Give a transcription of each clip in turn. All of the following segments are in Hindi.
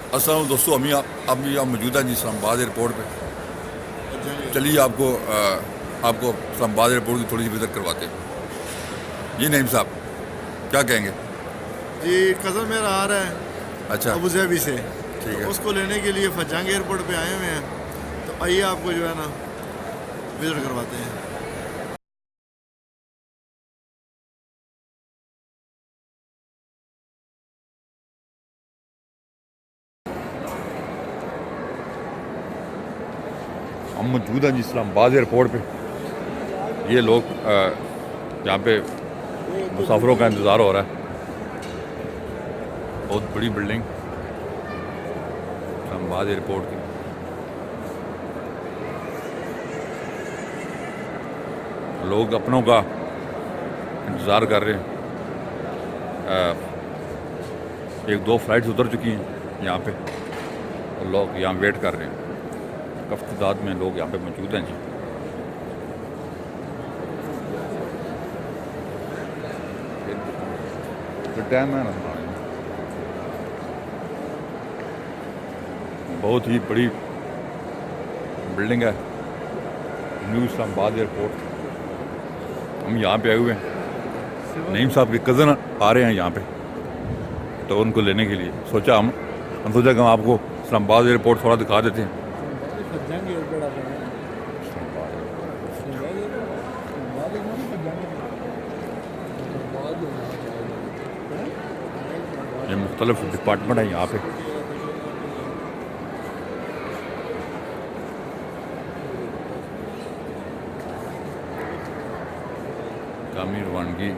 अस्सलाम दोस्तों, अभी आप मौजूद हैं जी इस्लामाबाद एयरपोर्ट पे। चलिए आपको इस्लामाबाद एयरपोर्ट की थोड़ी सी विजिट करवाते हैं। जी नईम साहब, क्या कहेंगे? जी कज़न मेरा आ रहा है अच्छा, अबू धाबी से, ठीक तो है। उसको लेने के लिए फजांग एयरपोर्ट पे आए हुए हैं। तो आइए आपको जो है ना विजिट करवाते हैं। हम मौजूद हैं जी इस्लामाबाद एयरपोर्ट पे। ये लोग यहाँ पे मुसाफिरों का इंतज़ार हो रहा है। बहुत बड़ी बिल्डिंग इस्लामाबाद एयरपोर्ट की। लोग अपनों का इंतज़ार कर रहे हैं। एक दो फ्लाइट्स उतर चुकी हैं यहाँ पे, और लोग यहाँ वेट कर रहे हैं। काफ़ी तादाद में लोग यहाँ पे मौजूद हैं जी। टाइम है ना, बहुत ही बड़ी बिल्डिंग है न्यू इस्लामाबाद एयरपोर्ट। हम यहाँ पे आए हुए हैं, नईम साहब के कज़न आ रहे हैं यहाँ पे, तो उनको लेने के लिए हम सोचा कि हम आपको इस्लामाबाद एयरपोर्ट थोड़ा दिखा देते हैं। ये मुख्तलिफ डिपार्टमेंट है यहाँ पे। कामी रवानगी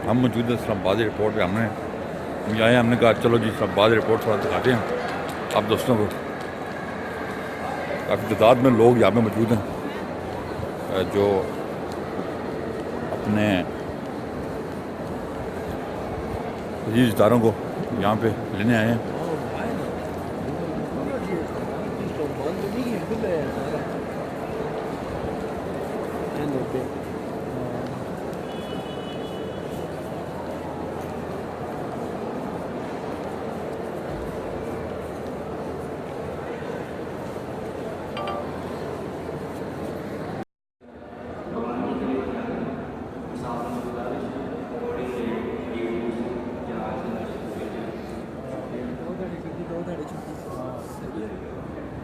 हम मौजूद है इस्लामाबाद एयरपोर्ट पे। हम आए, हमने कहा चलो जी इस्लामाबाद एयरपोर्ट थोड़ा दिखाते हैं आप दोस्तों को। काफ़ी तादाद में लोग यहाँ पे मौजूद हैं जो अपने रिश्तेदारों को यहाँ पे लेने आए हैं।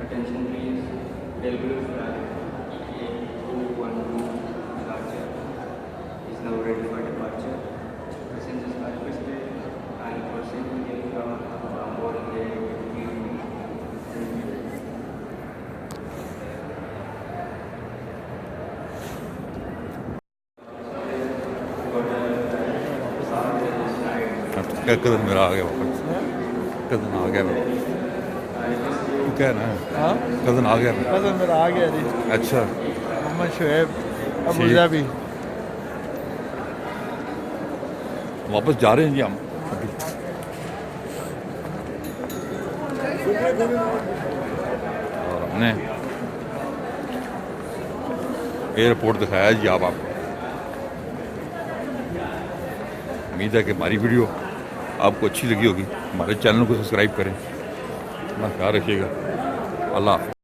Attention please. Delgado flight EA212 departure is now ready for departure. Passengers are requested and proceed with the from boarding the cousin मेरा आ गया वापस। कज़न आ गया मेरा, तू क्या ना हाँ कज़न आ गया मेरा। कज़न मेरा आ गया जी, अच्छा, मोहम्मद शुएब अबू ठीक। धाबी। वापस जा रहे हैं जी हम अभी। और हमने एयरपोर्ट दिखाया जी आपको। उम्मीद है कि हमारी वीडियो आपको अच्छी लगी होगी। हमारे चैनल को सब्सक्राइब करें, अपना ख्याल रखिएगा। अल्लाह हाफ़िज़।